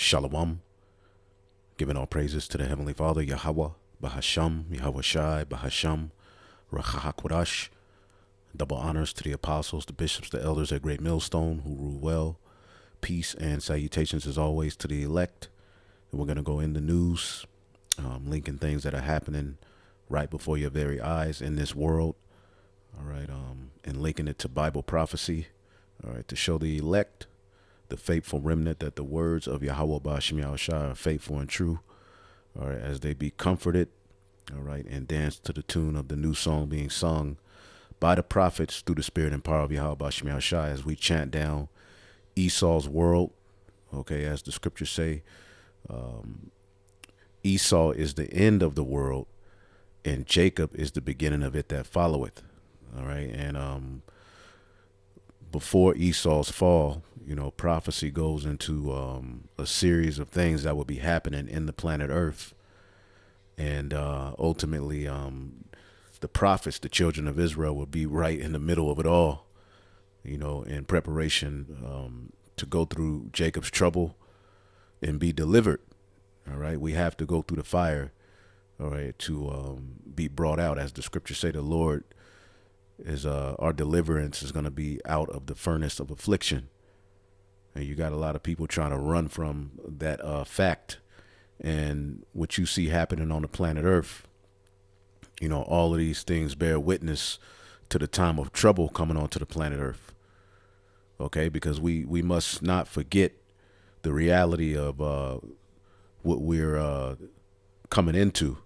Shalom, giving all praises to the Heavenly Father, Yahweh, Bahasham, Yahweh Shai, Bahasham, Rachahakwadash. Double honors to the apostles, the bishops, the elders at Great Millstone who rule well. Peace and salutations as always to the elect. And we're going to go in the news, linking things that are happening right before your very eyes in this world. All right, and linking it to Bible prophecy. All right, to show the elect, the faithful remnant, that the words of Yahweh Ba'ashem Yahushua are faithful and true. All right, as they be comforted. All right, and dance to the tune of the new song being sung by the prophets through the spirit and power of Yahweh Ba'ashem Yahushua as we chant down Esau's world. Okay, as the scriptures say, Esau is the end of the world, and Jacob is the beginning of it that followeth. All right, and before Esau's fall, prophecy goes into a series of things that will be happening in the planet Earth, and ultimately, the prophets, the children of Israel, will be right in the middle of it all. In preparation to go through Jacob's trouble and be delivered. All right, we have to go through the fire. All right, to be brought out, as the scriptures say, the Lord is our deliverance is going to be out of the furnace of affliction. And you got a lot of people trying to run from that fact, and what you see happening on the planet Earth. All of these things bear witness to the time of trouble coming onto the planet Earth. Okay, because we must not forget the reality of what we're coming into,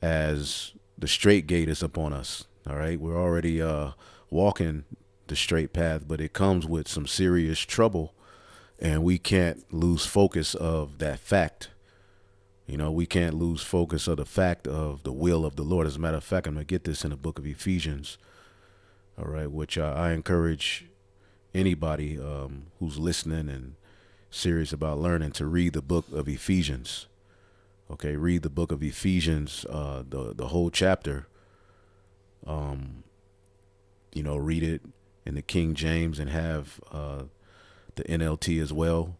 as the straight gate is upon us. All right, we're already walking the straight path, but it comes with some serious trouble, and we can't lose focus of that fact. We can't lose focus of the fact of the will of the Lord. As a matter of fact, I'm going to get this in the book of Ephesians, all right, which I encourage anybody who's listening and serious about learning to read the book of Ephesians. Okay, read the book of Ephesians, the whole chapter. Read it in the King James and have the NLT as well,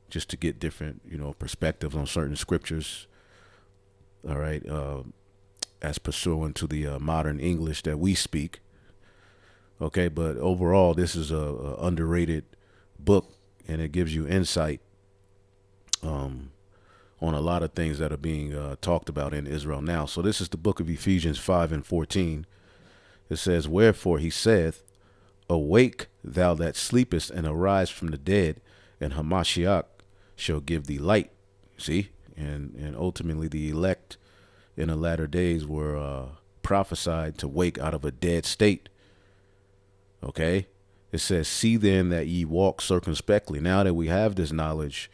just to get different, perspectives on certain scriptures. All right, as pursuant to the modern English that we speak. Okay, but overall, this is a underrated book, and it gives you insight on a lot of things that are being talked about in Israel now. So this is the book of Ephesians 5:14. It says, "Wherefore he saith, Awake, thou that sleepest, and arise from the dead, and Hamashiach shall give thee light." See, and ultimately the elect in the latter days were prophesied to wake out of a dead state. Okay, it says, "See then that ye walk circumspectly." Now that we have this knowledge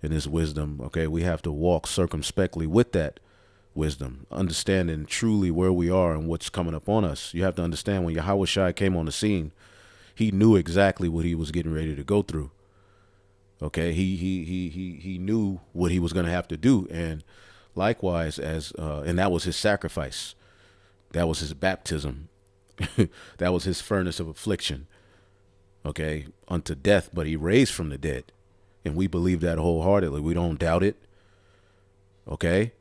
and this wisdom, okay, we have to walk circumspectly with that wisdom, understanding truly where we are and what's coming upon us. You have to understand, when Yahweh Shai came on the scene, he knew exactly what he was getting ready to go through. Okay, he knew what he was going to have to do, and likewise, and that was his sacrifice, that was his baptism, that was his furnace of affliction. Okay, unto death, but he raised from the dead, and we believe that wholeheartedly. We don't doubt it. Okay,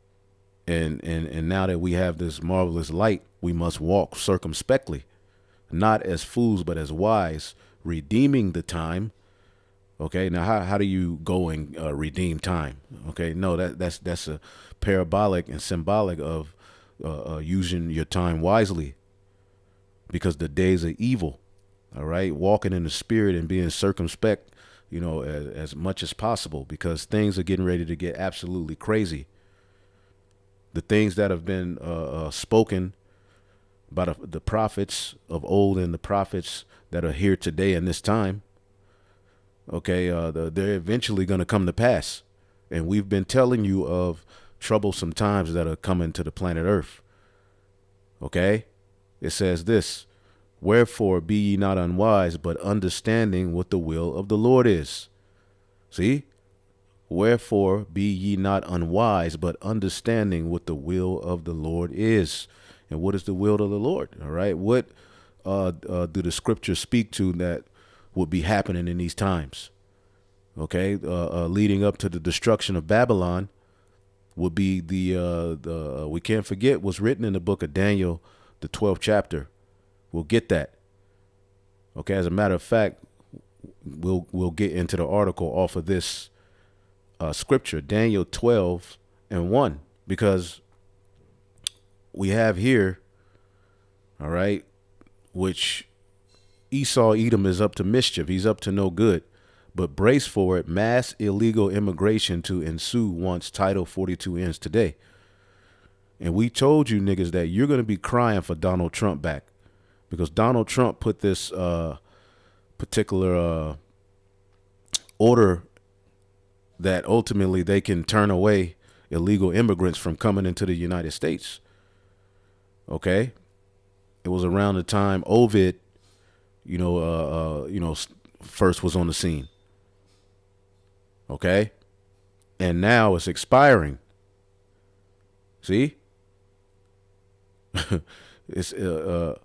and now that we have this marvelous light, we must walk circumspectly, not as fools, but as wise, redeeming the time. Okay, now how do you go and redeem time? Okay, no, that's a parabolic and symbolic of using your time wisely, because the days are evil. All right, walking in the spirit and being circumspect, as much as possible, because things are getting ready to get absolutely crazy. The things that have been spoken by the prophets of old and the prophets that are here today in this time, okay, they're eventually going to come to pass. And we've been telling you of troublesome times that are coming to the planet Earth. Okay, it says this, "Wherefore be ye not unwise, but understanding what the will of the Lord is." See? "Wherefore be ye not unwise, but understanding what the will of the Lord is." And what is the will of the Lord? All right. What do the scriptures speak to that would be happening in these times? okay, leading up to the destruction of Babylon, would be the we can't forget what's written in the book of Daniel, the 12th chapter. We'll get that. Okay, as a matter of fact, we'll get into the article off of this scripture, Daniel 12:1, because we have here, all right, which Esau Edom is up to mischief. He's up to no good. But brace for it, mass illegal immigration to ensue once Title 42 ends today. And we told you niggas that you're going to be crying for Donald Trump back, because Donald Trump put this particular order that ultimately they can turn away illegal immigrants from coming into the United States. Okay? It was around the time Ovid, first was on the scene. Okay? And now it's expiring. See? It's a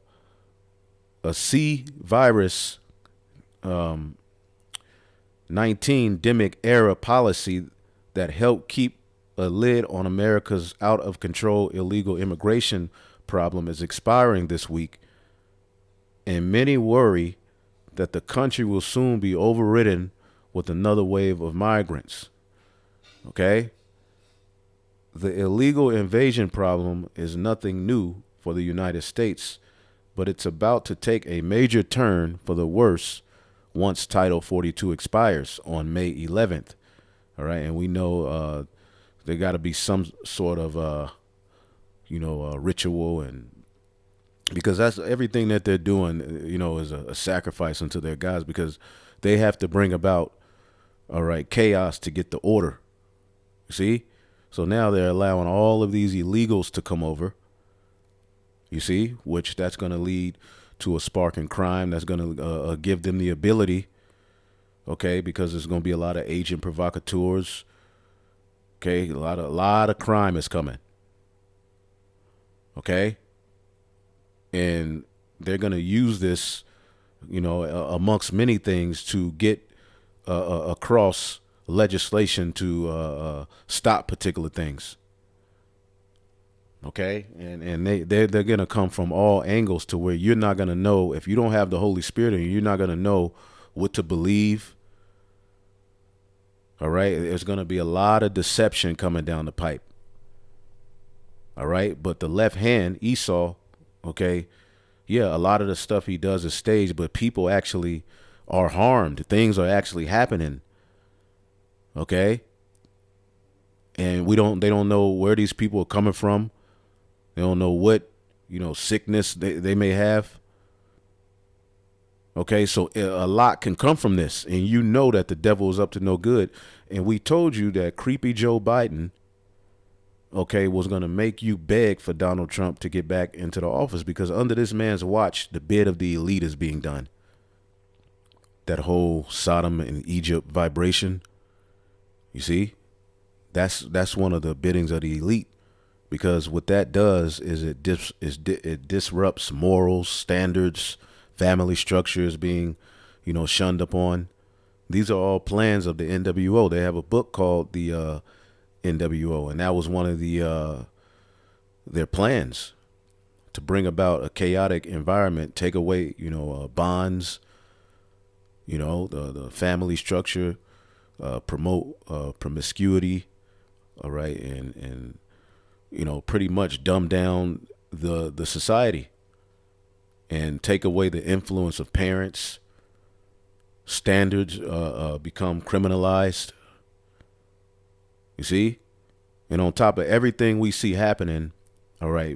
C virus 19 demic era policy that helped keep a lid on America's out of control illegal immigration problem is expiring this week. And many worry that the country will soon be overridden with another wave of migrants. Okay? The illegal invasion problem is nothing new for the United States, but it's about to take a major turn for the worse once Title 42 expires on May 11th. All right? And we know there got to be some sort of, ritual, and because that's everything that they're doing, is a sacrifice unto their gods, because they have to bring about, all right, chaos to get the order. See? So now they're allowing all of these illegals to come over, you see, which that's going to lead to a spark in crime. That's going to give them the ability, okay, because there's going to be a lot of agent provocateurs. Okay, a lot of crime is coming. Okay? And they're going to use this, amongst many things, to get across legislation to stop particular things. Okay? And they're going to come from all angles to where you're not going to know, if you don't have the Holy Spirit in you, you're not going to know what to believe. All right? There's going to be a lot of deception coming down the pipe. All right? But the left hand, Esau, okay, yeah, a lot of the stuff he does is staged, but people actually are harmed. Things are actually happening. Okay? And they don't know where these people are coming from. They don't know what, sickness they may have. Okay, so a lot can come from this, and you know that the devil is up to no good. And we told you that creepy Joe Biden, okay, was going to make you beg for Donald Trump to get back into the office, because under this man's watch, the bid of the elite is being done. That whole Sodom and Egypt vibration, you see, that's one of the biddings of the elite, because what that does is it disrupts morals, standards, family structures being, shunned upon. These are all plans of the NWO. They have a book called the NWO, and that was one of their plans, to bring about a chaotic environment, take away, bonds, the family structure, promote promiscuity, all right, and pretty much dumb down the society and take away the influence of parents. Standards become criminalized. You see? And on top of everything we see happening, all right,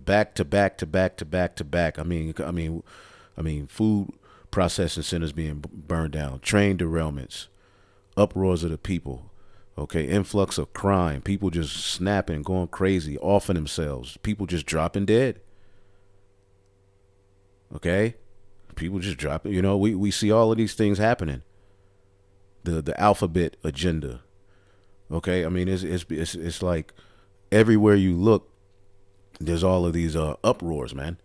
back to back to back to back to back. I mean, food processing centers being burned down, train derailments, uproars of the people, okay, influx of crime, people just snapping, going crazy, offing themselves, people just dropping dead. Okay? People just dropping, we see all of these things happening. The alphabet agenda. Okay? I mean, it's like everywhere you look, there's all of these uproars, man.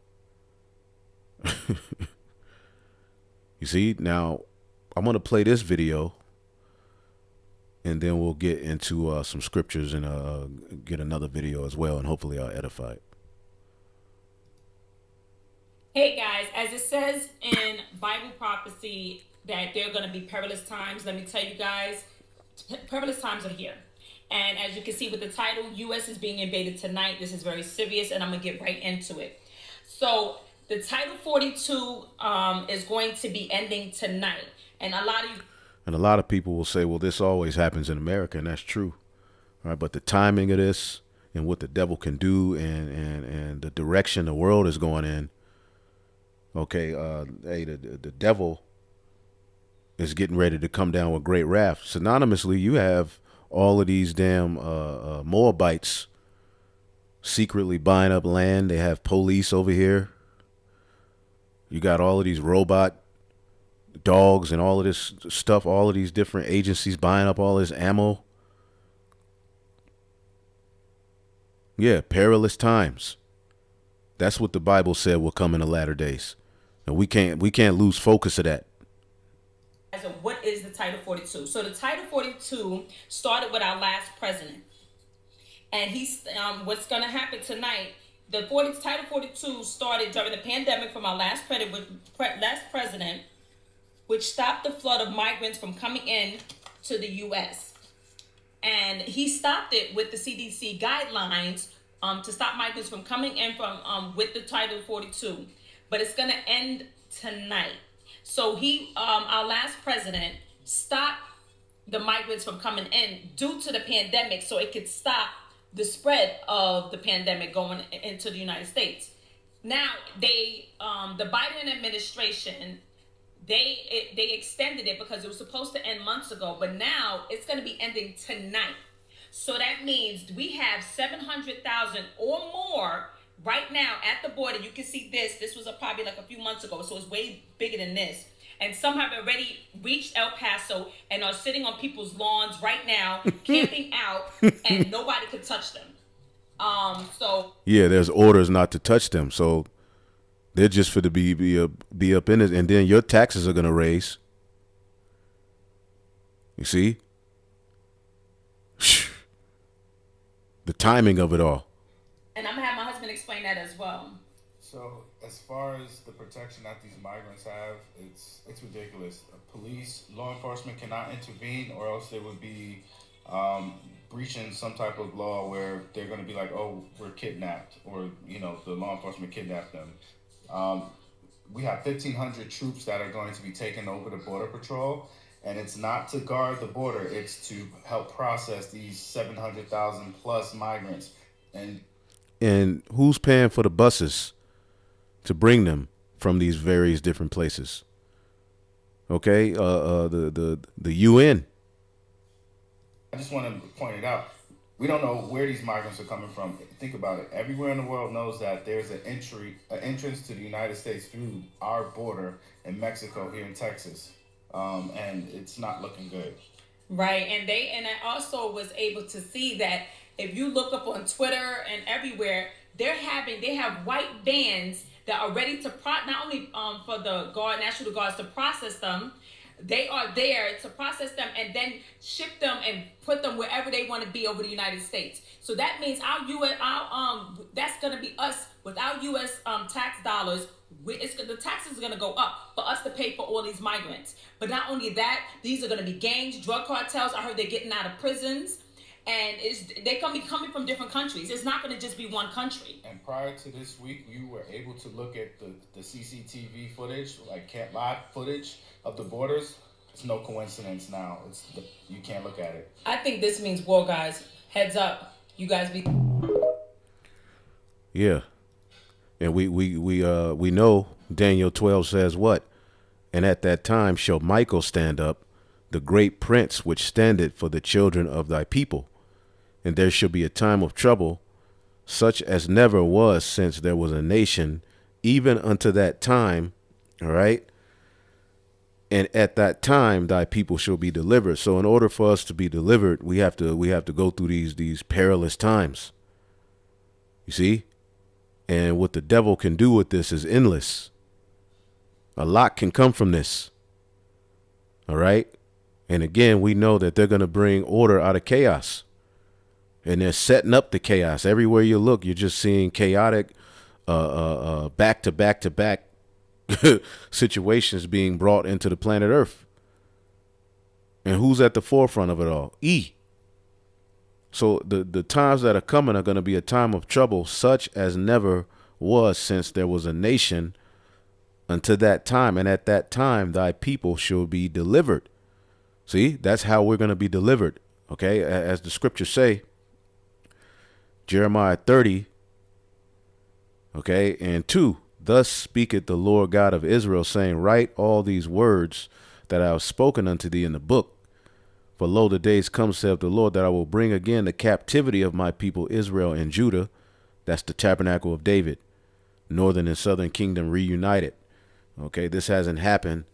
You see, now I'm going to play this video, and then we'll get into some scriptures and get another video as well, and hopefully I'll edify it. Hey guys, as it says in Bible prophecy that there are going to be perilous times, let me tell you guys, perilous times are here. And as you can see with the title, U.S. is being invaded tonight. This is very serious, and I'm going to get right into it. So, the Title 42 is going to be ending tonight. And a lot of people will say, well, this always happens in America, and that's true. All right, but the timing of this and what the devil can do and the direction the world is going in, okay, hey, the devil is getting ready to come down with great wrath. Synonymously, you have all of these damn Moabites secretly buying up land. They have police over here. You got all of these robot dogs and all of this stuff, all of these different agencies buying up all this ammo. Yeah, perilous times. That's what the Bible said will come in the latter days. And we can't lose focus of that. So what is the Title 42? So the Title 42 started with our last president. And what's going to happen tonight, Title 42 started during the pandemic from our last president, which stopped the flood of migrants from coming in to the U.S. And he stopped it with the CDC guidelines to stop migrants from coming in from with the Title 42. But it's going to end tonight. So our last president, stopped the migrants from coming in due to the pandemic, so it could stop the spread of the pandemic going into the United States. Now the Biden administration, they extended it because it was supposed to end months ago, but now it's going to be ending tonight. So that means we have 700,000 or more right now at the border. You can see this was probably like a few months ago, so it's way bigger than this. And some have already reached El Paso and are sitting on people's lawns right now, camping out, and nobody could touch them. Yeah, there's orders not to touch them, so they're just for to be up in it, and then your taxes are gonna raise. You see, the timing of it all. And I'm gonna have my husband explain that as well. So, as far as the protection that these migrants have, it's ridiculous. Police, law enforcement cannot intervene, or else they would be breaching some type of law where they're going to be like, "Oh, we're kidnapped," or the law enforcement kidnapped them. We have 1,500 troops that are going to be taking over the border patrol, and it's not to guard the border; it's to help process these 700,000 plus migrants. And who's paying for the buses to bring them from these various different places? Okay, the UN. I just want to point it out. We don't know where these migrants are coming from. Think about it. Everywhere in the world knows that there's an entrance to the United States through our border in Mexico here in Texas, and it's not looking good. Right, and I also was able to see that if you look up on Twitter and everywhere, they have white vans that are ready to not only for the National Guards to process them. They are there to process them and then ship them and put them wherever they want to be over the United States. So that means that's going to be us with our U.S. Tax dollars. The taxes are going to go up for us to pay for all these migrants. But not only that, these are going to be gangs, drug cartels. I heard they're getting out of prisons. And they're going to be coming from different countries. It's not going to just be one country. And prior to this week, you were able to look at the CCTV footage, like live footage of the borders. It's no coincidence now. You can't look at it. I think this means war, guys. Heads up. You guys be... Yeah. And we know Daniel 12 says what? And at that time shall Michael stand up, the great prince which standeth for the children of thy people. And there shall be a time of trouble, such as never was since there was a nation, even unto that time. All right. And at that time, thy people shall be delivered. So in order for us to be delivered, we have to go through these perilous times. You see? And what the devil can do with this is endless. A lot can come from this. All right. And again, we know that they're going to bring order out of chaos. And they're setting up the chaos. Everywhere you look, you're just seeing chaotic, back to back to back situations being brought into the planet Earth. And who's at the forefront of it all? E. So the times that are coming are going to be a time of trouble such as never was since there was a nation unto that time. And at that time, thy people shall be delivered. See, that's how we're going to be delivered. Okay. As the scriptures say, Jeremiah 30, okay, and 2, thus speaketh the Lord God of Israel, saying, write all these words that I have spoken unto thee in the book. For lo, the days come, saith the Lord, that I will bring again the captivity of my people Israel and Judah. That's the tabernacle of David, northern and southern kingdom reunited. Okay, this hasn't happened,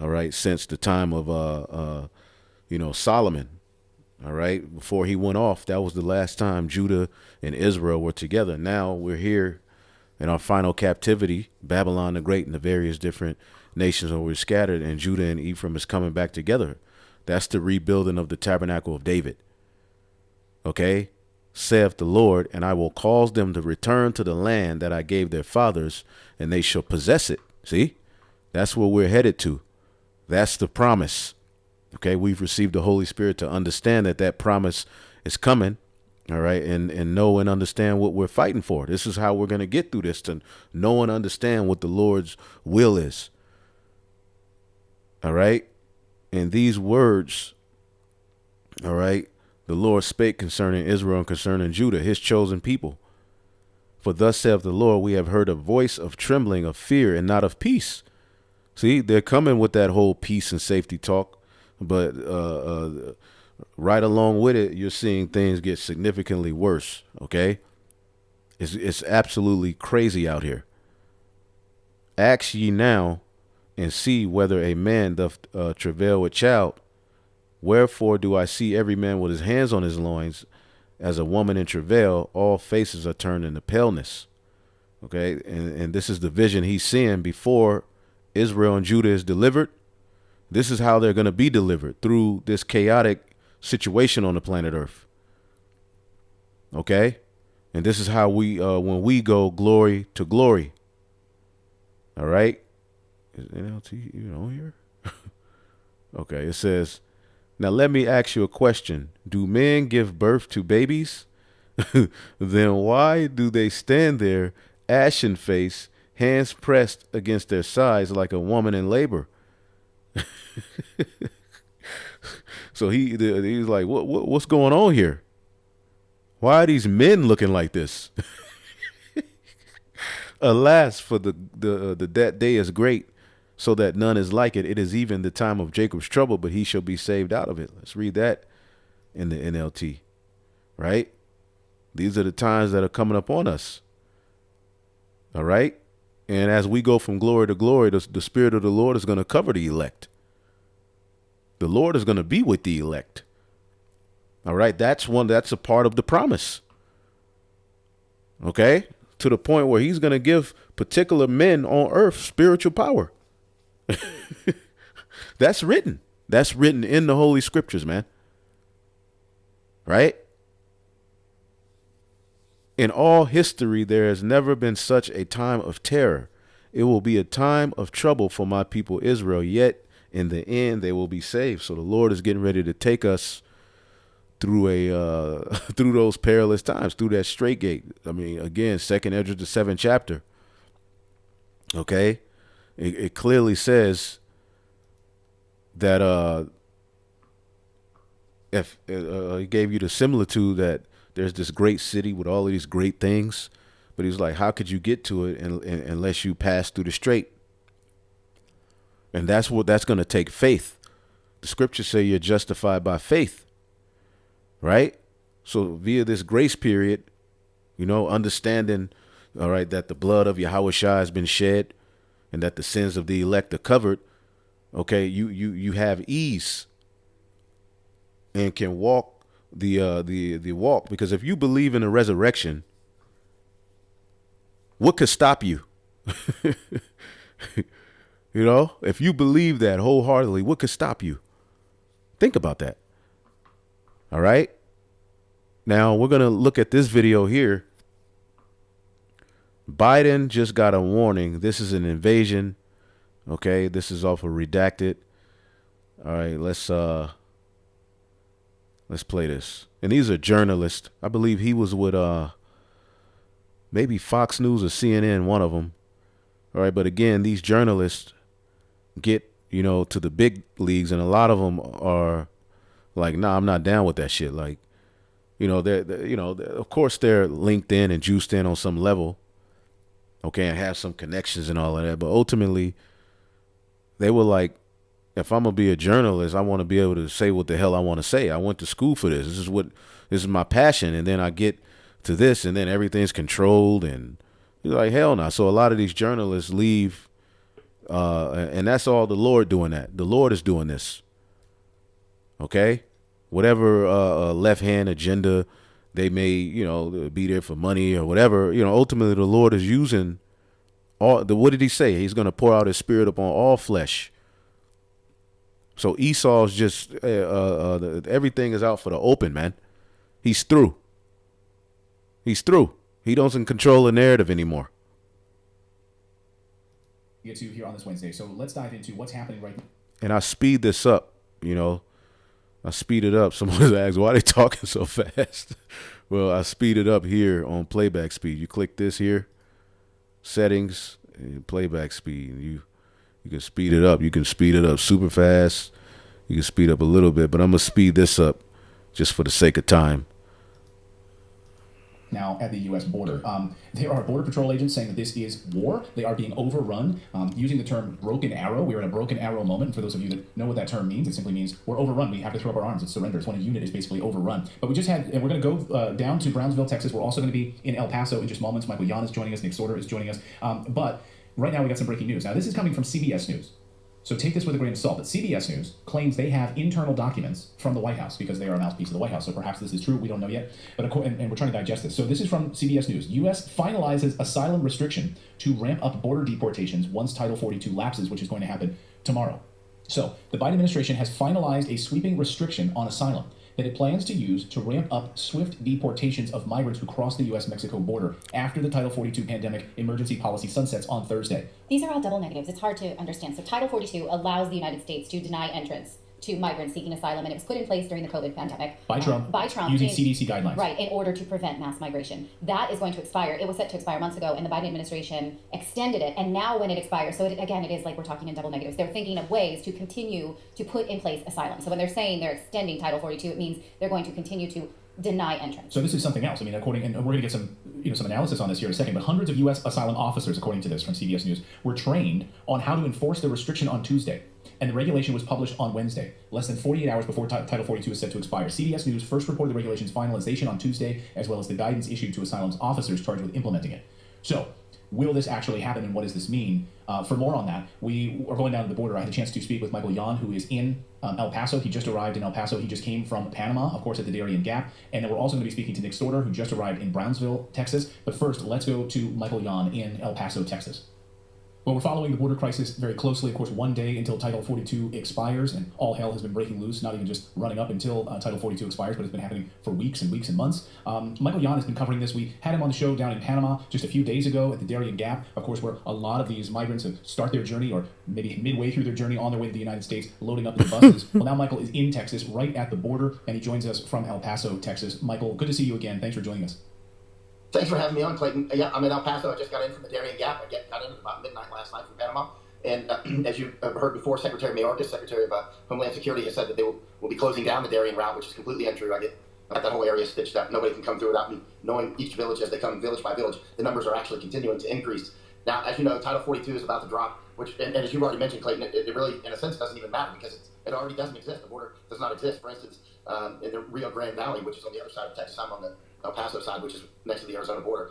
all right, since the time of Solomon. All right, before he went off, that was the last time Judah and Israel were together. Now we're here in our final captivity, Babylon the Great and the various different nations where we're scattered, and Judah and Ephraim is coming back together. That's the rebuilding of the tabernacle of David. Okay, saith the Lord, and I will cause them to return to the land that I gave their fathers, and they shall possess it. See, that's where we're headed to. That's the promise. Okay, we've received the Holy Spirit to understand that that promise is coming. All right, and know and understand what we're fighting for. This is how we're going to get through this, to know and understand what the Lord's will is. All right, and these words, all right, the Lord spake concerning Israel and concerning Judah, his chosen people. For thus saith the Lord, we have heard a voice of trembling, of fear, and not of peace. See, they're coming with that whole peace and safety talk, but right along with it, you're seeing things get significantly worse. Okay, it's absolutely crazy out here. Ask ye now, and see whether a man doth travail with child. Wherefore do I see every man with his hands on his loins, as a woman in travail? All faces are turned into paleness. Okay, and this is the vision he's seeing before Israel and Judah is delivered. This is how they're going to be delivered, through this chaotic situation on the planet Earth. Okay, and this is how we when we go glory to glory. All right, is NLT even on here? Okay, it says, now let me ask you a question. Do men give birth to babies? Then why do they stand there ashen face, hands pressed against their sides like a woman in labor? So he's like, what's going on here? Why are these men looking like this? Alas, for that day is great, so that none is like it. It is even the time of Jacob's trouble, but he shall be saved out of it. Let's read that in the NLT, right? These are the times that are coming up on us. All right. And as we go from glory to glory, the Spirit of the Lord is going to cover the elect. The Lord is going to be with the elect. All right. That's a part of the promise. Okay. To the point where he's going to give particular men on earth spiritual power. That's written. That's written in the Holy Scriptures, man. Right? In all history, there has never been such a time of terror. It will be a time of trouble for my people Israel, yet in the end they will be saved. So the Lord is getting ready to take us through through those perilous times, through that straight gate. I mean, again, 2nd Ezra, the 7th chapter. Okay, it clearly says that if he gave you the similitude that there's this great city with all of these great things, but he's like, how could you get to it unless you pass through the strait? And that's going to take faith. The scriptures say you're justified by faith, right? So via this grace period, understanding, all right, that the blood of Yahweh Shai has been shed and that the sins of the elect are covered. Okay, you have ease and can walk the walk, because if you believe in a resurrection, what could stop you? If you believe that wholeheartedly, what could stop you? Think about that. All right. Now we're going to look at this video here. Biden just got a warning. This is an invasion. Okay. This is off of redacted. All right. Let's play this. And these are journalists. I believe he was with maybe Fox News or CNN, one of them. All right. But again, these journalists get, to the big leagues, and a lot of them are like, nah, I'm not down with that shit. Like, of course they're linked in and juiced in on some level, okay, and have some connections and all of that. But ultimately, they were like, if I'm gonna be a journalist, I want to be able to say what the hell I want to say. I went to school for this. This is my passion. And then I get to this, and then everything's controlled, and you're like, hell no. So a lot of these journalists leave, and that's all the Lord doing that. The Lord is doing this. Okay. Whatever left hand agenda they may, be there for money or whatever, ultimately the Lord is using what did he say? He's going to pour out his spirit upon all flesh. So Esau's just, everything is out for the open, man. He's through. He's through. He doesn't control the narrative anymore. Get to here on this Wednesday. So let's dive into what's happening right now. And I speed this up, I speed it up. Someone was asked, why are they talking so fast? Well, I speed it up here on playback speed. You click this here, settings, and playback speed. And you can speed it up. You can speed it up super fast. You can speed up a little bit, but I'm going to speed this up just for the sake of time. Now at the U.S. border. There are Border Patrol agents saying that this is war. They are being overrun, using the term broken arrow. We are in a broken arrow moment. For those of you that know what that term means, it simply means we're overrun. We have to throw up our arms. It's surrender. It's when a unit is basically overrun. But we just had, and we're going to go down to Brownsville, Texas. We're also going to be in El Paso in just moments. Michael Yon is joining us. Nick Sorter is joining us. But right now we got some breaking news. Now this is coming from CBS News. So take this with a grain of salt. But CBS News claims they have internal documents from the White House because they are a mouthpiece of the White House. So perhaps this is true. We don't know yet. But and we're trying to digest this. So this is from CBS News. U.S. finalizes asylum restriction to ramp up border deportations once Title 42 lapses, which is going to happen tomorrow. So the Biden administration has finalized a sweeping restriction on asylum that it plans to use to ramp up swift deportations of migrants who cross the U.S.-Mexico border after the Title 42 pandemic emergency policy sunsets on Thursday. These are all double negatives. It's hard to understand. So Title 42 allows the United States to deny entrance to migrants seeking asylum, and it was put in place during the COVID pandemic. By Trump. Using CDC guidelines. Right, in order to prevent mass migration. That is going to expire. It was set to expire months ago, and the Biden administration extended it. And now when it expires, so it is like we're talking in double negatives. They're thinking of ways to continue to put in place asylum. So when they're saying they're extending Title 42, it means they're going to continue to deny entrance. So this is something else. I mean, and we're going to get some analysis on this here in a second, but hundreds of U.S. asylum officers, according to this from CBS News, were trained on how to enforce the restriction on Tuesday. And the regulation was published on Wednesday, less than 48 hours before Title 42 is set to expire. CBS News first reported the regulation's finalization on Tuesday, as well as the guidance issued to asylum's officers charged with implementing it. So, will this actually happen, and what does this mean? For more on that, we are going down to the border. I had a chance to speak with Michael Yon, who is in El Paso. He just arrived in El Paso. He just came from Panama, of course, at the Darien Gap. And then we're also going to be speaking to Nick Sorter, who just arrived in Brownsville, Texas. But first, let's go to Michael Yon in El Paso, Texas. Well, we're following the border crisis very closely. Of course, one day until Title 42 expires, and all hell has been breaking loose, not even just running up until Title 42 expires, but it's been happening for weeks and weeks and months. Michael Yon has been covering this. We had him on the show down in Panama just a few days ago at the Darien Gap, of course, where a lot of these migrants have start their journey, or maybe midway through their journey on their way to the United States, loading up in buses. Well, now Michael is in Texas, right at the border, and he joins us from El Paso, Texas. Michael, good to see you again. Thanks for joining us. Thanks for having me on, Clayton. Yeah, I'm in El Paso. I just got in from the Darien Gap. I got in about midnight last night from Panama. And as you have heard before, Secretary Mayorkas, Secretary of Homeland Security, has said that they will be closing down the Darien route, which is completely untrue. I got that whole area stitched up. Nobody can come through without me knowing each village as they come village by village. The numbers are actually continuing to increase. Now, as you know, Title 42 is about to drop, which, and as you've already mentioned, Clayton, it really, in a sense, doesn't even matter because it already doesn't exist. The border does not exist. For instance, in the Rio Grande Valley, which is on the other side of Texas, I'm on the El Paso side, which is next to the Arizona border.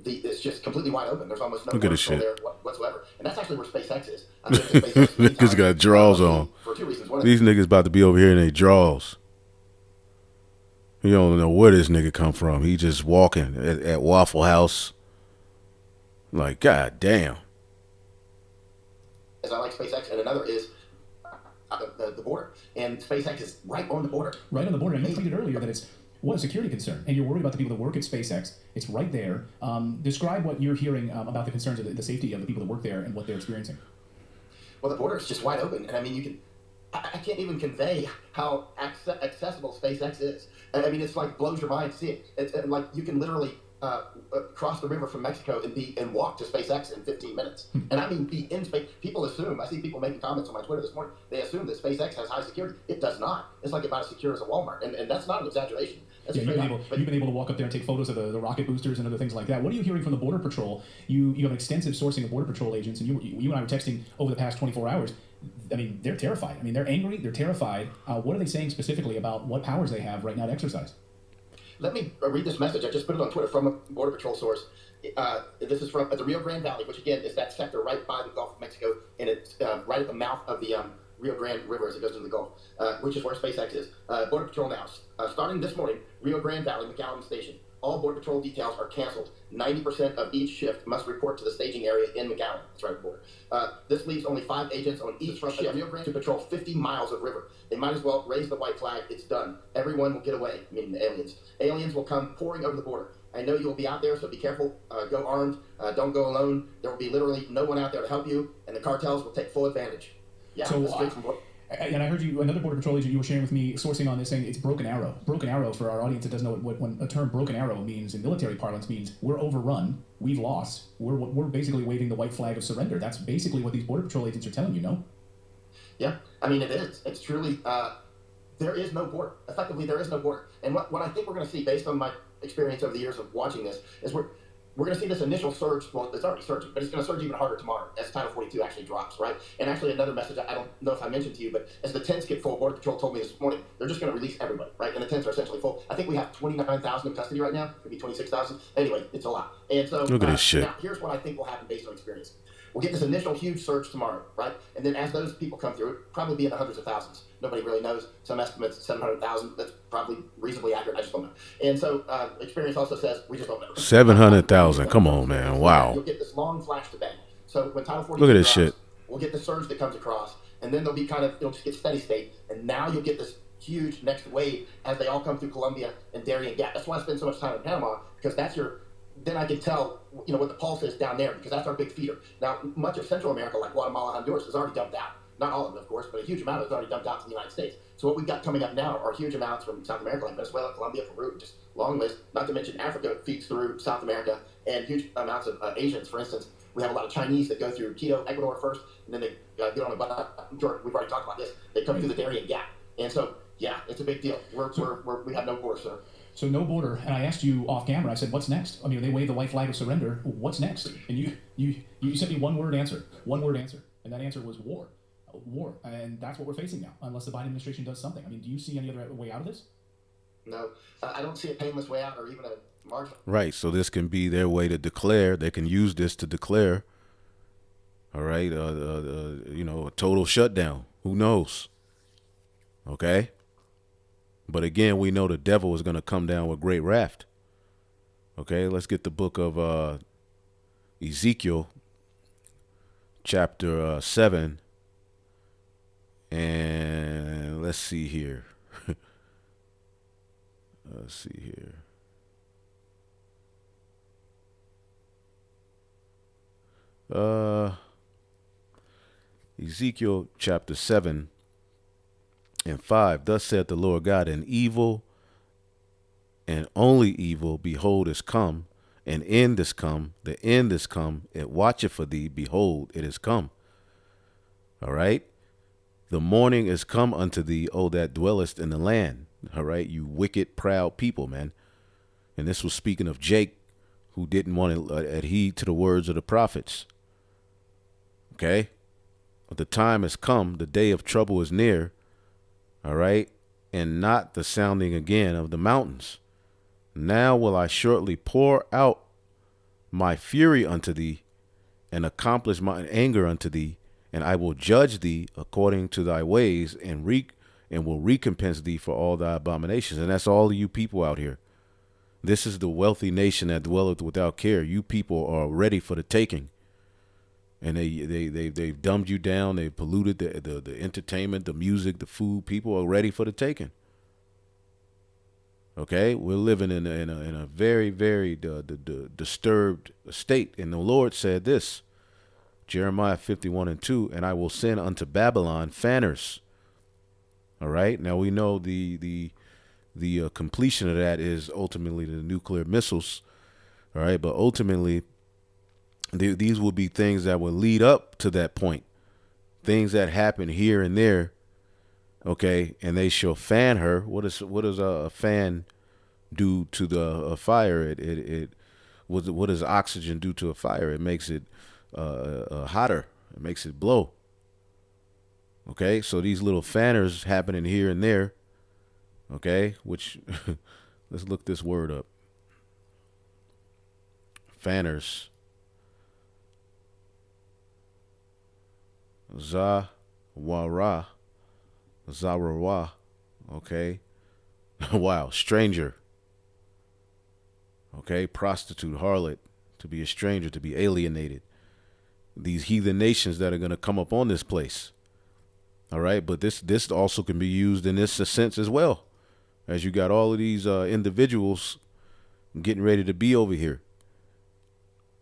It's just completely wide open. There's almost no border control there whatsoever. And that's actually where SpaceX is. Niggas got draws on. For two reasons. These niggas about to be over here in their draws. You don't know where this nigga come from. He just walking at Waffle House. Like, god damn. As I like SpaceX, and another is the border, and SpaceX is right on the border. Right on the border. And you tweeted earlier that it's a security concern, and you're worried about the people that work at SpaceX. It's right there. Describe what you're hearing about the concerns of the safety of the people that work there and what they're experiencing. Well, the border is just wide open, and I mean, I can't even convey how accessible SpaceX is. I mean, it's like blows your mind to see it. It's like you can literally cross the river from Mexico and walk to SpaceX in 15 minutes. And I mean, be in space. People assume, I see people making comments on my Twitter this morning, they assume that SpaceX has high security. It does not. It's like about as secure as a Walmart. And that's not an exaggeration. That's you've been able to walk up there and take photos of the rocket boosters and other things like that. What are you hearing from the Border Patrol? You have an extensive sourcing of Border Patrol agents, and you and I were texting over the past 24 hours. I mean, they're terrified. I mean, they're angry. They're terrified. What are they saying specifically about what powers they have right now to exercise? Let me read this message. I just put it on Twitter from a Border Patrol source. This is from the Rio Grande Valley, which again is that sector right by the Gulf of Mexico, and it's right at the mouth of the Rio Grande River as it goes into the Gulf, which is where SpaceX is. Border Patrol now. Starting this morning, Rio Grande Valley, McAllen Station. All Border Patrol details are canceled. 90% of each shift must report to the staging area in McAllen. That's right at the border. This leaves only 5 agents on each shift Rio Grande to patrol 50 miles of river. They might as well raise the white flag. It's done. Everyone will get away, meaning the aliens. Aliens will come pouring over the border. I know you'll be out there, so be careful. Go armed. Don't go alone. There will be literally no one out there to help you, and the cartels will take full advantage. Yeah, so, and I heard you, another Border Patrol agent you were sharing with me, sourcing on this, saying it's broken arrow. Broken arrow, for our audience that doesn't know what when a term broken arrow means in military parlance, means we're overrun, we've lost, we're basically waving the white flag of surrender. That's basically what these Border Patrol agents are telling you, no? Yeah, I mean, it is. It's truly, there is no border. Effectively, there is no border. And what I think we're going to see, based on my experience over the years of watching this, is we're going to see this initial surge. Well, it's already surging, but it's going to surge even harder tomorrow as Title 42 actually drops, right? And actually, another message, I don't know if I mentioned to you, but as the tents get full, Border Patrol told me this morning, they're just going to release everybody, right? And the tents are essentially full. I think we have 29,000 in custody right now, maybe 26,000. Anyway, it's a lot. And so, look at this shit. Now, here's what I think will happen based on experience. We'll get this initial huge surge tomorrow, right? And then as those people come through, it'll probably be in the hundreds of thousands. Nobody really knows. Some estimates, 700,000. That's probably reasonably accurate. I just don't know. And so experience also says we just don't know. 700,000. Come on, man. Wow. You'll get this long flash to bang. So when Title 42 look at this drops, shit. We'll get the surge that comes across, and then there'll be it'll just get steady state. And now you'll get this huge next wave as they all come through Colombia and Darien Gap. That's why I spend so much time in Panama, because then I can tell, what the pulse is down there, because that's our big feeder. Now, much of Central America, like Guatemala, Honduras, is already dumped out. Not all of it, of course, but a huge amount of it is already dumped out to the United States. So what we've got coming up now are huge amounts from South America, like Venezuela, Colombia, Peru, just long list. Not to mention Africa feeds through South America, and huge amounts of Asians. For instance, we have a lot of Chinese that go through Quito, Ecuador first, and then they get on a boat. We've already talked about this. They come through the Darien Gap. And so, yeah, it's a big deal. We have no border, sir. So no border, and I asked you off camera. I said, "What's next?" I mean, they wave the white flag of surrender. What's next? And you sent me one word answer, and that answer was war, and that's what we're facing now, unless the Biden administration does something. I mean, do you see any other way out of this? No, I don't see a painless way out, or even a marginal. Right. So this can be their way to declare. They can use this to declare. All right. A total shutdown. Who knows? Okay. But again, we know the devil is going to come down with great wrath. Okay, let's get the book of Ezekiel, chapter 7. And let's see here. Ezekiel chapter 7. And 5, thus saith the Lord God, an evil and only evil, behold, is come, an end is come, the end is come, it watcheth for thee, behold, it is come. All right? The morning is come unto thee, O that dwellest in the land. All right? You wicked, proud people, man. And this was speaking of Jake, who didn't want to adhere to the words of the prophets. Okay? But the time has come, the day of trouble is near. All right, and not the sounding again of the mountains. Now will I shortly pour out my fury unto thee, and accomplish mine anger unto thee, and I will judge thee according to thy ways, and will recompense thee for all thy abominations. And that's all of you people out here. This is the wealthy nation that dwelleth without care. You people are ready for the taking. and they've dumbed you down. They've polluted the entertainment, the music, the food. People are ready for the taking. Okay, we're living in a very, very disturbed state. And the Lord said this, Jeremiah 51:2, and I will send unto Babylon fanners. All right, now we know the completion of that is ultimately the nuclear missiles. All right, but ultimately these will be things that will lead up to that point, things that happen here and there. Okay, and they shall fan her. What does a fan do to the fire? What does oxygen do to a fire? It makes it hotter. It makes it blow. Okay, so these little fanners happening here and there. Okay, which let's look this word up. Fanners. Zawara. Zarawa. Okay. Wow. Stranger. Okay. Prostitute, harlot. To be a stranger, to be alienated. These heathen nations that are going to come up on this place. All right. But this also can be used in this sense as well. As you got all of these individuals getting ready to be over here.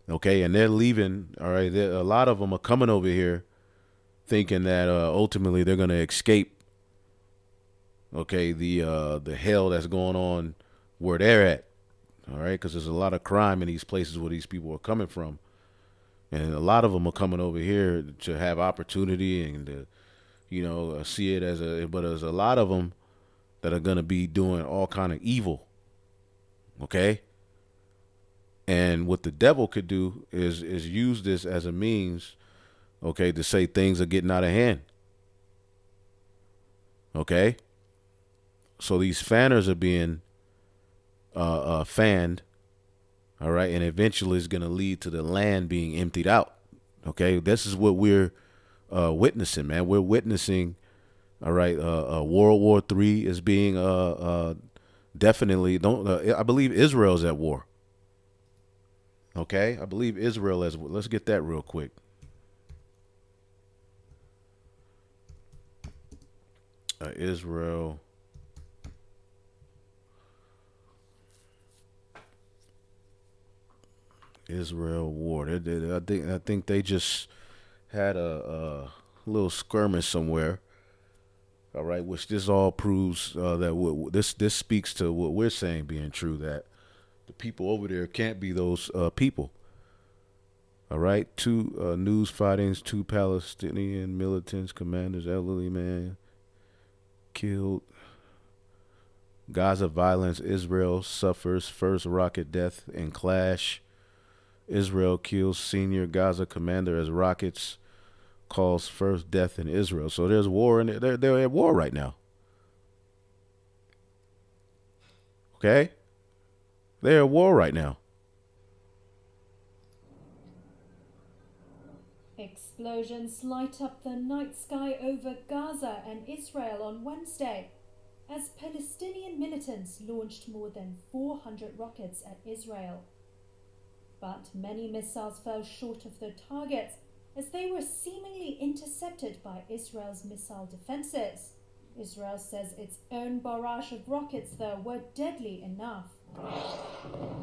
Okay. And they're leaving. All right. A lot of them are coming over here thinking that ultimately they're going to escape, okay, the hell that's going on where they're at, all right, because there's a lot of crime in these places where these people are coming from, and a lot of them are coming over here to have opportunity and to, see it but there's a lot of them that are going to be doing all kind of evil, okay, and what the devil could do is use this as a means, okay, to say things are getting out of hand. Okay? So these fanners are being fanned, all right, and eventually it's going to lead to the land being emptied out. Okay? This is what we're witnessing, man. We're witnessing, all right, World War III is being definitely, I believe Israel's at war. Okay? I believe Israel is, let's get that real quick. Israel war. I think they just had a little skirmish somewhere. All right, which this all proves that this speaks to what we're saying being true, that the people over there can't be those people. All right, two news fightings, 2 Palestinian militants, commanders, elderly man killed. Gaza violence. Israel suffers first rocket death in clash. Israel kills senior Gaza commander as rockets cause first death in Israel. So there's war, and they're at war right now. Okay? They're at war right now. Explosions light up the night sky over Gaza and Israel on Wednesday as Palestinian militants launched more than 400 rockets at Israel. But many missiles fell short of their targets as they were seemingly intercepted by Israel's missile defenses. Israel says its own barrage of rockets, though, were deadly enough.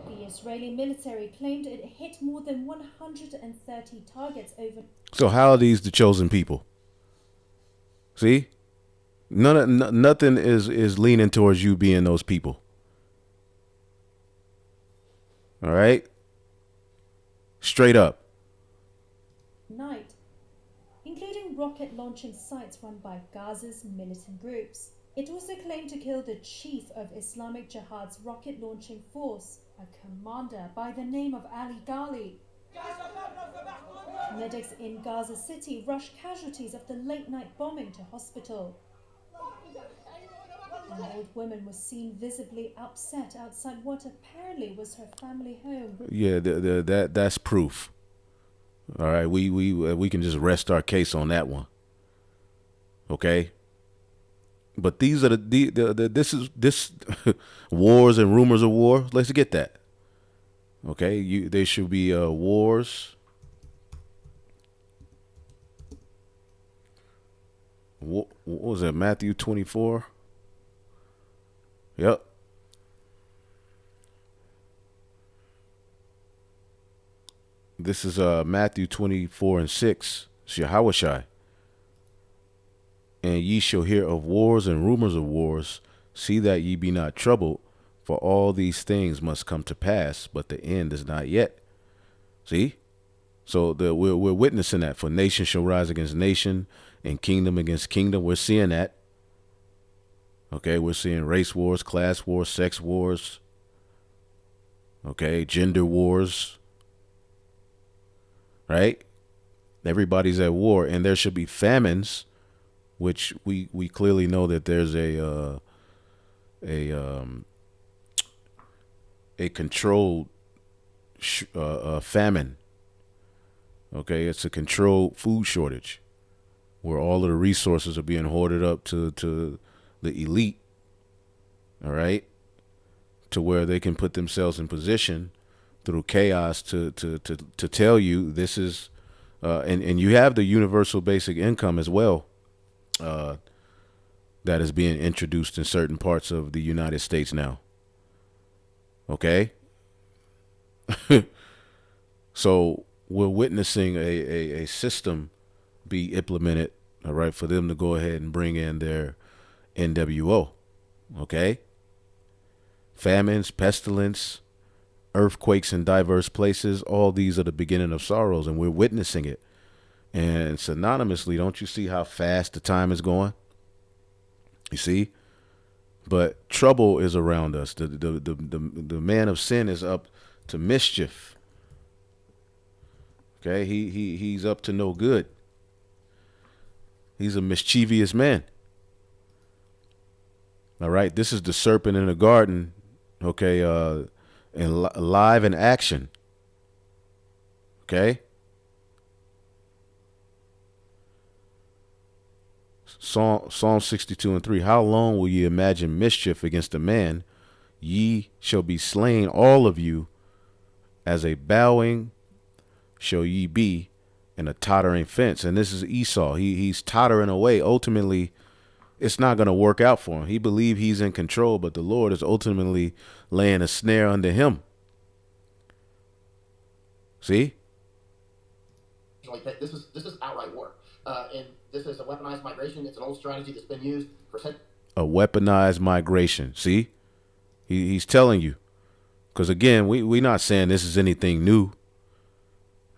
The Israeli military claimed it hit more than 130 targets over. So how are these the chosen people? See? Nothing is leaning towards you being those people. All right? Straight up. Night, including rocket launching sites run by Gaza's militant groups. It also claimed to kill the chief of Islamic Jihad's rocket launching force, a commander by the name of Ali Ghali. Medics in Gaza City rushed casualties of the late-night bombing to hospital. An old woman was seen visibly upset outside what apparently was her family home. Yeah, that's proof. All right, we can just rest our case on that one. Okay. But these are this wars and rumors of war. Let's get that. Okay, there should be wars what was that, Matthew 24? Yep. This is Matthew 24 and 6. It's Yahushai. And ye shall hear of wars and rumors of wars. See that ye be not troubled, for all these things must come to pass, but the end is not yet. See? So we're witnessing that. For nation shall rise against nation and kingdom against kingdom. We're seeing that. Okay, we're seeing race wars, class wars, sex wars. Okay, gender wars. Right? Everybody's at war, and there should be famines, which we clearly know that there's a controlled famine. Okay, it's a controlled food shortage where all of the resources are being hoarded up to the elite. All right, to where they can put themselves in position through chaos to tell you this is, and you have the universal basic income as well, that is being introduced in certain parts of the United States now. Okay, so we're witnessing a system be implemented, all right, for them to go ahead and bring in their NWO. Okay, famines, pestilence, earthquakes in diverse places, all these are the beginning of sorrows, and we're witnessing it. And synonymously, don't you see how fast the time is going? You see? But trouble is around us. The man of sin is up to mischief. Okay, he's up to no good. He's a mischievous man. All right, this is the serpent in the garden. Okay, and live in action. Okay. Psalm 62 and 3. How long will ye imagine mischief against a man? Ye shall be slain, all of you, as a bowing shall ye be in a tottering fence. And this is Esau. He's tottering away. Ultimately, it's not going to work out for him. He believes he's in control, but the Lord is ultimately laying a snare under him. See? This is outright war. And this is a weaponized migration. It's an old strategy that's been used for centuries. A weaponized migration. See? He's telling you. Because, again, we're not saying this is anything new.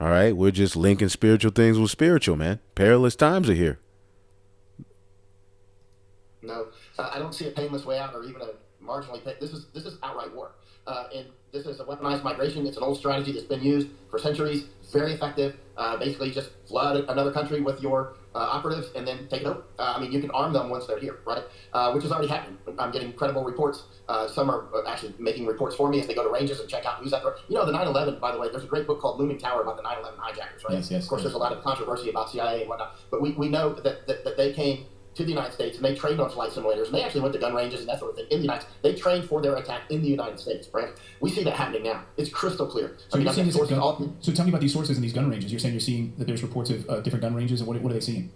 All right? We're just linking spiritual things with spiritual, man. Perilous times are here. No, I don't see a painless way out or even a marginally This is outright war. And this is a weaponized migration. It's an old strategy that's been used for centuries. Very effective. Basically, just flood another country with your operatives and then take it over. I mean, you can arm them once they're here, right? Which is already happening. I'm getting credible reports. Some are actually making reports for me as they go to ranges and check out who's out there. You know, the 9/11, by the way, there's a great book called Looming Tower about the 9/11 hijackers, right? Yes. Of course, there's a lot of controversy about CIA and whatnot. But we know that they came to the United States and they trained on flight simulators and they actually went to gun ranges and that sort of thing in the United States. They trained for their attack in the United States, right? We see that happening now. It's crystal clear. So you're seeing so tell me about these sources in these gun ranges. You're saying you're seeing that there's reports of different gun ranges, and what are they seeing?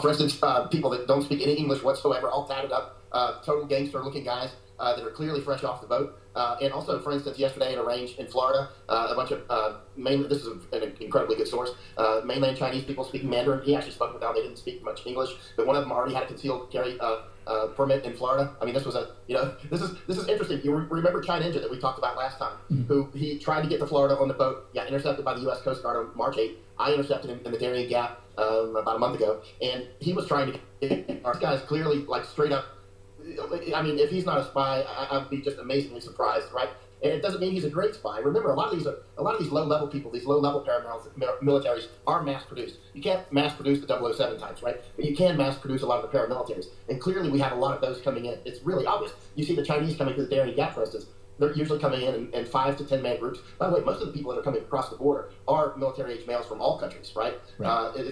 For instance, people that don't speak any English whatsoever, all tatted up, total gangster-looking guys that are clearly fresh off the boat. And also, for instance, yesterday at a range in Florida, a bunch of this is an incredibly good source, mainland Chinese people speaking Mandarin. He actually spoke with them. They didn't speak much English, but one of them already had a concealed carry permit in Florida. I mean, this was this is interesting. You remember China Ninja that we talked about last time, who he tried to get to Florida on the boat, got intercepted by the U.S. Coast Guard on March 8th. I intercepted him in the Darien Gap about a month ago, and he was trying to get our guys clearly, like, straight up. I mean, if he's not a spy, I'd be just amazingly surprised, right? And it doesn't mean he's a great spy. Remember, a lot of these low-level people, these low-level paramilitaries are mass-produced. You can't mass-produce the 007 types, right? But you can mass-produce a lot of the paramilitaries. And clearly we have a lot of those coming in. It's really obvious. You see the Chinese coming to the Darien Gap, for instance. they're usually coming in 5 to 10 man groups. By the way, most of the people that are coming across the border are military-age males from all countries, right? Yeah, I mean,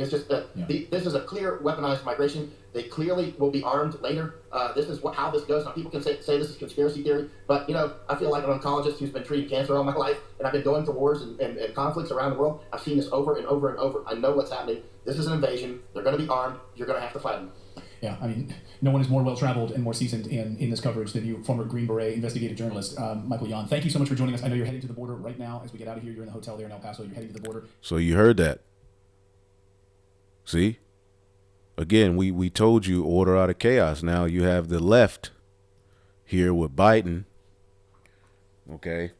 it's just this is a clear weaponized migration. They clearly will be armed later. This is how this goes. Now, people can say this is conspiracy theory, but I feel like an oncologist who's been treating cancer all my life, and I've been going to wars and conflicts around the world. I've seen this over and over and over. I know what's happening. This is an invasion. They're going to be armed. You're going to have to fight them. Yeah, I mean, no one is more well-traveled and more seasoned in this coverage than you, former Green Beret investigative journalist, Michael Yon. Thank you so much for joining us. I know you're heading to the border right now as we get out of here. You're in the hotel there in El Paso. You're heading to the border. So you heard that. See? Again, we told you order out of chaos. Now you have the left here with Biden, okay?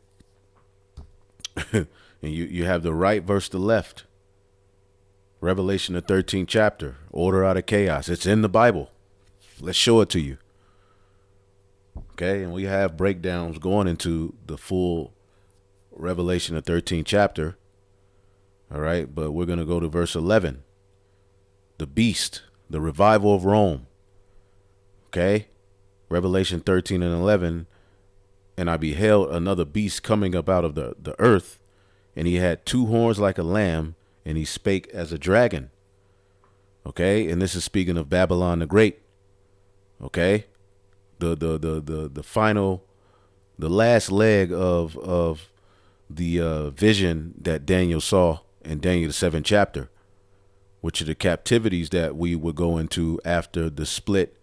And you have the right versus the left. Revelation, the 13th chapter, order out of chaos. It's in the Bible. Let's show it to you. Okay, and we have breakdowns going into the full Revelation, the 13th chapter. All right, but we're going to go to verse 11. The beast, the revival of Rome. Okay, Revelation 13 and 11. And I beheld another beast coming up out of the earth, and he had 2 horns like a lamb, and he spake as a dragon. Okay, and this is speaking of Babylon the Great. Okay, the final, the last leg of the vision that Daniel saw in Daniel the 7th chapter, which are the captivities that we would go into after the split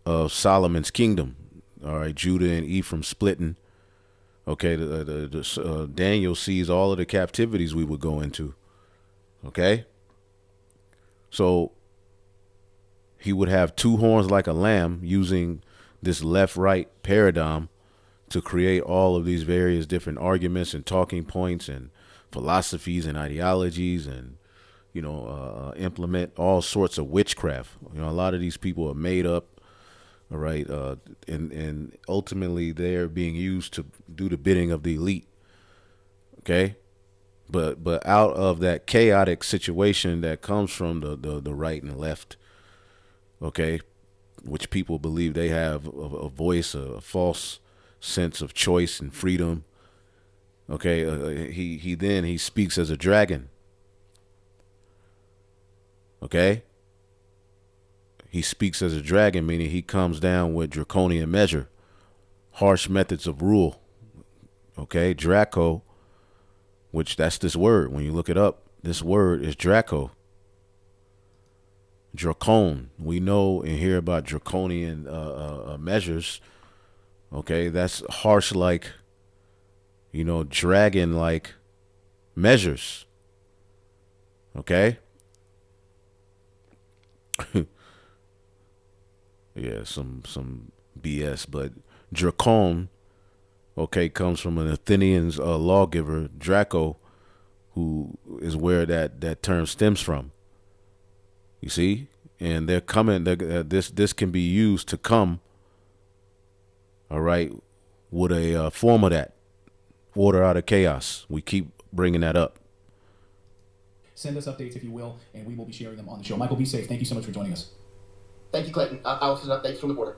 of Solomon's kingdom. All right, Judah and Ephraim splitting. Okay, Daniel sees all of the captivities we would go into. Okay, so he would have 2 horns like a lamb, using this left-right paradigm to create all of these various different arguments and talking points and philosophies and ideologies, and implement all sorts of witchcraft. A lot of these people are made up. All right, and ultimately they're being used to do the bidding of the elite. Okay. But out of that chaotic situation that comes from the right and the left, okay, which people believe they have a voice, a false sense of choice and freedom. Okay, he speaks as a dragon. Okay, he speaks as a dragon, meaning he comes down with draconian measure, harsh methods of rule. Okay, Draco. Which that's this word. When you look it up, this word is Draco. Dracon. We know and hear about draconian measures. Okay, that's harsh, like, dragon-like measures. Okay. Yeah, some BS, but Dracon. Okay, comes from an Athenian's lawgiver, Draco, who is where that term stems from. You see, and they're coming. This can be used to come. All right, with a form of that order out of chaos. We keep bringing that up. Send us updates if you will, and we will be sharing them on the show. Michael, be safe. Thank you so much for joining us. Thank you, Clayton. I'll send updates from the border.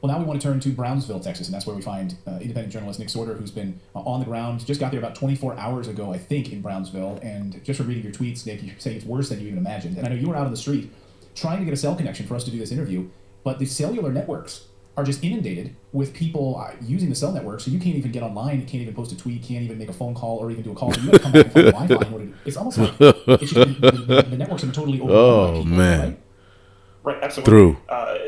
Well, now we want to turn to Brownsville, Texas, and that's where we find independent journalist Nick Sorter, who's been on the ground. Just got there about 24 hours ago, I think, in Brownsville. And just from reading your tweets, Nick, you're saying it's worse than you even imagined. And I know you were out on the street trying to get a cell connection for us to do this interview, but the cellular networks are just inundated with people using the cell network, so you can't even get online, you can't even post a tweet, can't even make a phone call or even do a call. So you got to come back and find the Wi-Fi in order to, it's almost like it's just, the networks are totally overwhelmed by people, man. Right? Right, absolutely.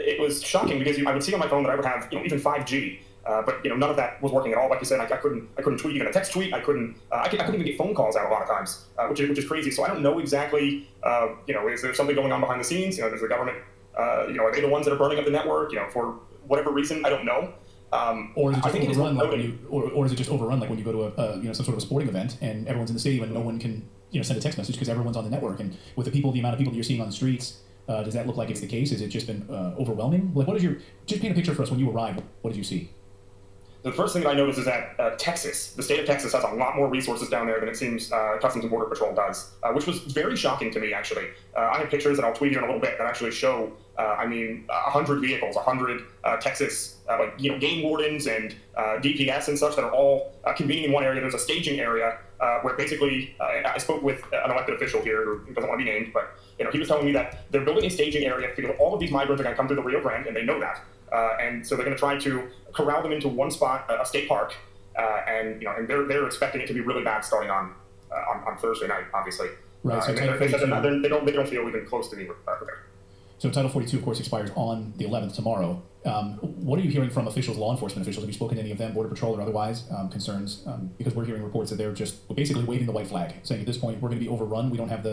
It was shocking because I would see on my phone that I would have even 5G, but none of that was working at all. Like you said, I couldn't tweet, even a text tweet. I couldn't even get phone calls out a lot of times, which is crazy. So I don't know exactly. Is there something going on behind the scenes? Does the government? Are they the ones that are burning up the network? For whatever reason, I don't know. Or is it just overrun, like when or is it just overrun, like when you go to a some sort of a sporting event and everyone's in the stadium and no one can send a text message because everyone's on the network? And with the amount of people that you're seeing on the streets. Does that look like it's the case? Has it just been overwhelming? Like, just paint a picture for us when you arrived. What did you see? The first thing that I noticed is that Texas, the state of Texas, has a lot more resources down there than it seems Customs and Border Patrol does, which was very shocking to me, actually. I have pictures that I'll tweet here in a little bit that actually show, 100 vehicles, 100 Texas, game wardens and DPS and such that are all convening in one area. There's a staging area where basically, I spoke with an elected official here who doesn't want to be named, but he was telling me that they're building a staging area because all of these migrants are going to come through the Rio Grande, and they know that. And so they're going to try to corral them into one spot, a state park, and they're expecting it to be really bad starting on Thursday night, obviously. Right. So they don't feel even close to being there. So Title 42, of course, expires on the 11th, tomorrow. What are you hearing from officials, law enforcement officials? Have you spoken to any of them, Border Patrol or otherwise, concerns? Because we're hearing reports that they're just basically waving the white flag, saying at this point we're going to be overrun. We don't have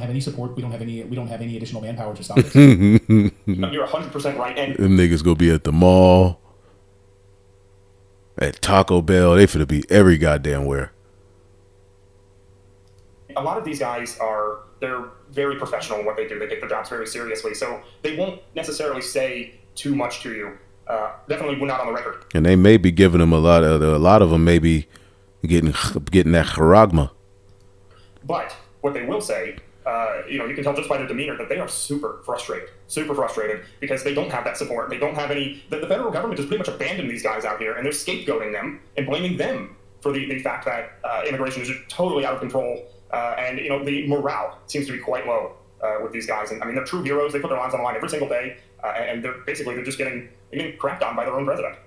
any support. We don't have any additional manpower to stop this. You're 100% right. And them niggas gonna be at the mall, at Taco Bell. They finna be every goddamn where. A lot of these guys they're very professional in what they do. They take their jobs very seriously, so they won't necessarily say too much to you. Definitely not on the record. And they may be giving them a lot of them may be getting that charagma. But what they will say, you can tell just by their demeanor that they are super frustrated because they don't have that support. They don't have any. The federal government has pretty much abandoned these guys out here, and they're scapegoating them and blaming them for the fact that immigration is just totally out of control. And the morale seems to be quite low with these guys. And I mean, they're true heroes. They put their lives on the line every single day, and they're just getting crapped on by their own president.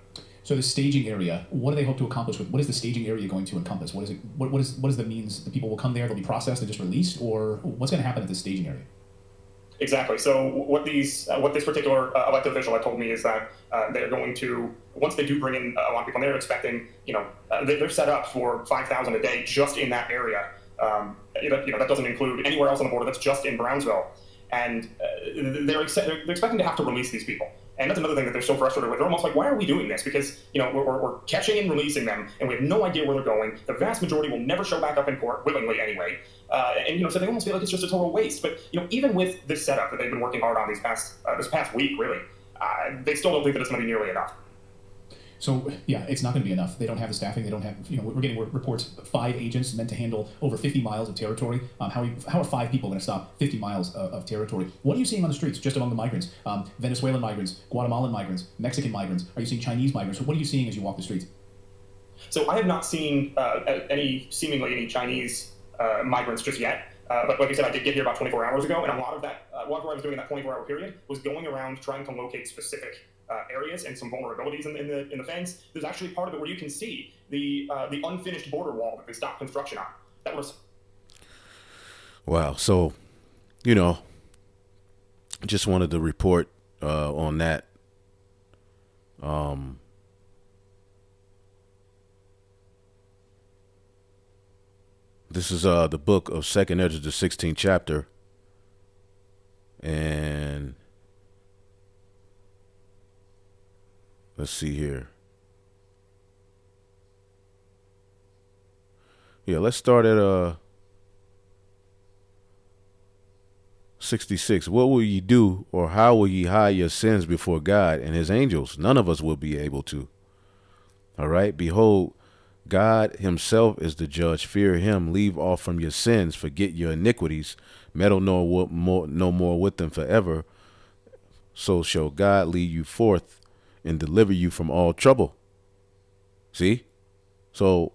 So the staging area, what do they hope to accomplish with? What is the staging area going to encompass? What is it? What is the means? The people will come there, they'll be processed and just released, or what's going to happen at the staging area? Exactly. So what this particular elected official had told me is that they're going to, once they do bring in a lot of people, they're expecting, they're set up for 5,000 a day just in that area. That doesn't include anywhere else on the border. That's just in Brownsville, and they're expecting to have to release these people. And that's another thing that they're so frustrated with. They're almost like, why are we doing this? Because we're catching and releasing them, and we have no idea where they're going. The vast majority will never show back up in court willingly anyway. So they almost feel like it's just a total waste. But even with this setup that they've been working hard on this past week, really, they still don't think that it's going to be nearly enough. So, yeah, it's not going to be enough. They don't have the staffing. They don't have, we're getting reports, 5 agents meant to handle over 50 miles of territory. How are 5 people going to stop 50 miles of territory? What are you seeing on the streets just among the migrants? Venezuelan migrants, Guatemalan migrants, Mexican migrants. Are you seeing Chinese migrants? What are you seeing as you walk the streets? So I have not seen seemingly any Chinese migrants just yet. But like I said, I did get here about 24 hours ago, and a lot of that, what I was doing in that 24-hour period was going around trying to locate specific areas and some vulnerabilities in the fence. There's actually part of it where you can see the unfinished border wall that they stopped construction on. That was. Wow. So, just wanted to report on that. This is the book of 2nd Ezra, the 16th chapter, and let's see here. Yeah, let's start at 66. What will ye do, or how will ye hide your sins before God and his angels? None of us will be able to. All right. Behold, God himself is the judge. Fear him. Leave off from your sins. Forget your iniquities. Meddle no more with them forever. So shall God lead you forth and deliver you from all trouble. See? So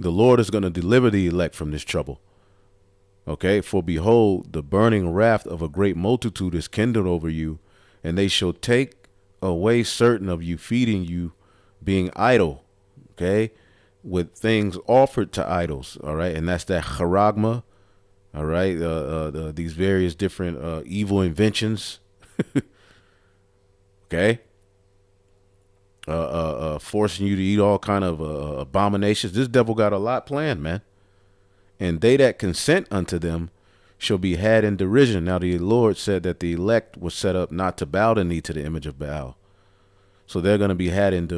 the Lord is going to deliver the elect from this trouble. Okay? For behold, the burning wrath of a great multitude is kindled over you, and they shall take away certain of you, feeding you, being idle. Okay? With things offered to idols. All right? And that's that charagma. All right? These various different evil inventions. Okay? Forcing you to eat all kind of abominations. This devil got a lot planned, man. And they that consent unto them shall be had in derision. Now the Lord said that the elect was set up not to bow the knee to the image of Baal. So they're going to be had in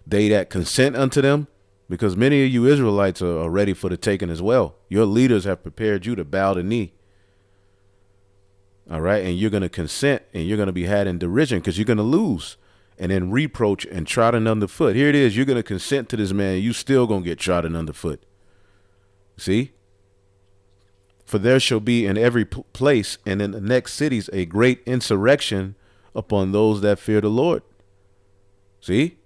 they that consent unto them, because many of you Israelites are ready for the taking as well. Your leaders have prepared you to bow the knee. All right. And you're going to consent, and you're going to be had in derision because you're going to lose. and then reproach and trodden underfoot. Here it is. You're going to consent to this man. You still going to get trodden underfoot. See? For there shall be in every place and in the next cities a great insurrection upon those that fear the Lord. See?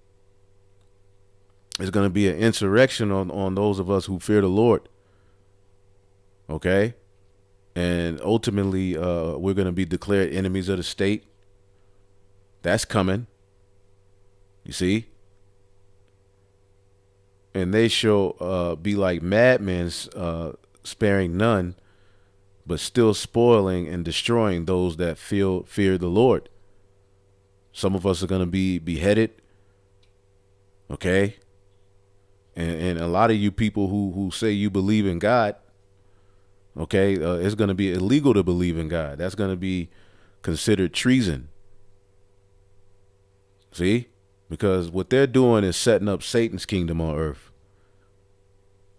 There's going to be an insurrection on those of us who fear the Lord. Okay? And ultimately, we're going to be declared enemies of the state. That's coming. You see? And they shall be like madmen, sparing none, but still spoiling and destroying those that fear the Lord. Some of us are going to be beheaded. Okay? And a lot of you people who say you believe in God, okay, it's going to be illegal to believe in God. That's going to be considered treason. See? Because what they're doing is setting up Satan's kingdom on earth.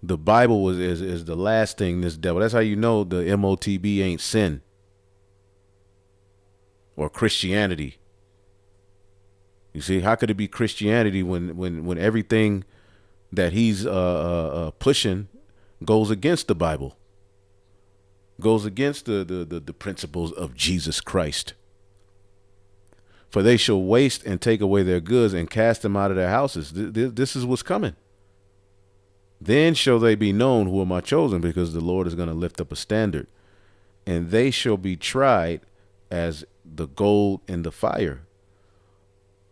The Bible is the last thing this devil. That's how you know the MOTB ain't sin or Christianity. You see, how could it be Christianity when everything that he's pushing goes against the Bible, goes against the principles of Jesus Christ? For they shall waste and take away their goods and cast them out of their houses. This is what's coming. Then shall they be known who are my chosen, because the Lord is going to lift up a standard. And they shall be tried as the gold in the fire.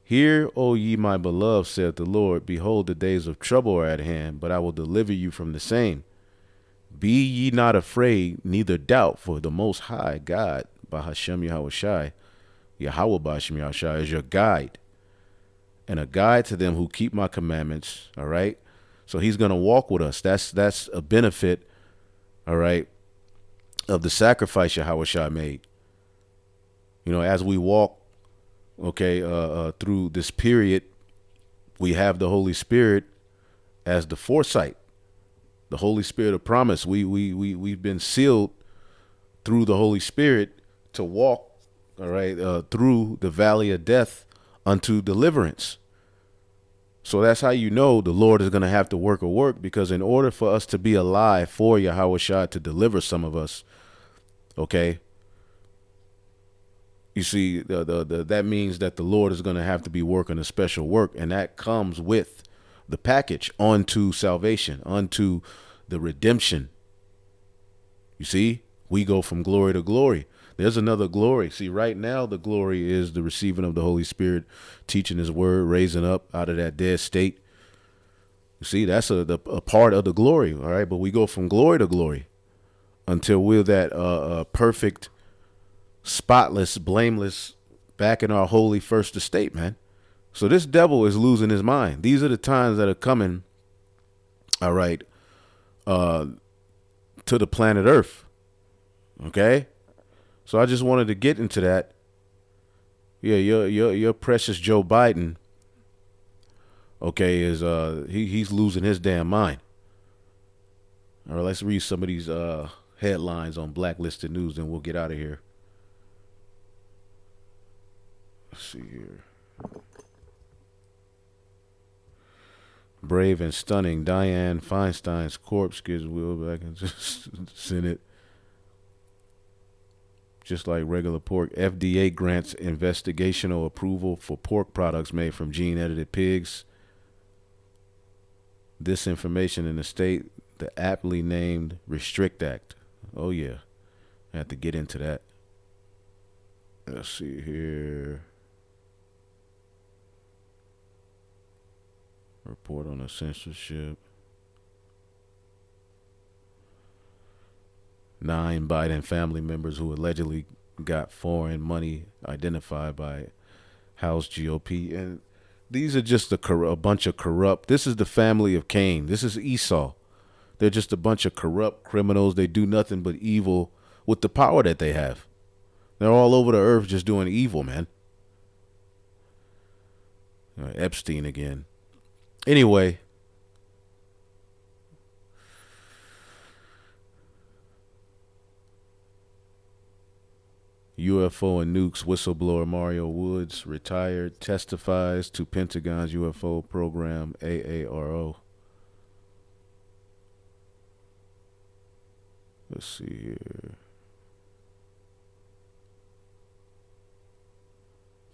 Hear, O ye my beloved, saith the Lord, behold, the days of trouble are at hand, but I will deliver you from the same. Be ye not afraid, neither doubt, for the Most High God, Bahashem Yahushai, Yahweh Bashem Yahushua, is your guide, and a guide to them who keep my commandments. All right. So he's going to walk with us. That's a benefit. All right. Of the sacrifice Yahushua made. You know, as we walk, okay, through this period, we have the Holy Spirit as the foresight, the Holy Spirit of promise. We've been sealed through the Holy Spirit to walk, all right, through the valley of death unto deliverance. So that's how you know the Lord is going to have to work a work, because in order for us to be alive for Yahushua to deliver some of us, okay, you see, that means that the Lord is going to have to be working a special work, and that comes with the package unto salvation, unto the redemption. You see, we go from glory to glory. There's another glory. See, right now, the glory is the receiving of the Holy Spirit, teaching his word, raising up out of that dead state. You see, that's a part of the glory. All right. But we go from glory to glory until we're that perfect, spotless, blameless, back in our holy first estate, man. So this devil is losing his mind. These are the times that are coming, all right, to the planet Earth. Okay. So I just wanted to get into that. Yeah, your precious Joe Biden, okay, is he's losing his damn mind. All right, let's read some of these headlines on Blacklisted News, and we'll get out of here. Let's see here. Brave and stunning. Dianne Feinstein's corpse gets wheeled back into the Senate. Just like regular pork, FDA grants investigational approval for pork products made from gene-edited pigs. This information in the state, the aptly named Restrict Act. Oh, yeah. I have to get into that. Let's see here. Report on the censorship. 9 Biden family members who allegedly got foreign money identified by House GOP. And these are just a bunch of corrupt. This is the family of Cain. This is Esau. They're just a bunch of corrupt criminals. They do nothing but evil with the power that they have. They're all over the earth just doing evil, man. Epstein again. Anyway. UFO and nukes whistleblower Mario Woods, retired, testifies to Pentagon's UFO program, AARO. Let's see here.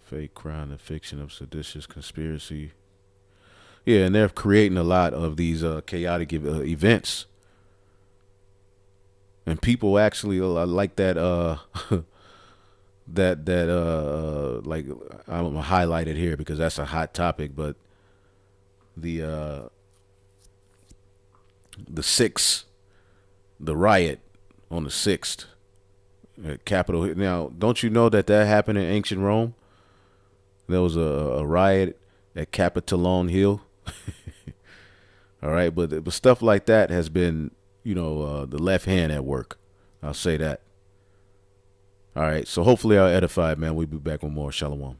Fake crime and fiction of seditious conspiracy. Yeah, and they're creating a lot of these chaotic events. And people actually like that like I'm gonna highlight it here because that's a hot topic, but the 6th, the riot on the 6th at Capitol Hill. Now, don't you know that happened in ancient Rome? There was a riot at Capitolone Hill. All right, but stuff like that has been, the left hand at work. I'll say that. All right, so hopefully I'll edify, man. We'll be back with more. Shalom.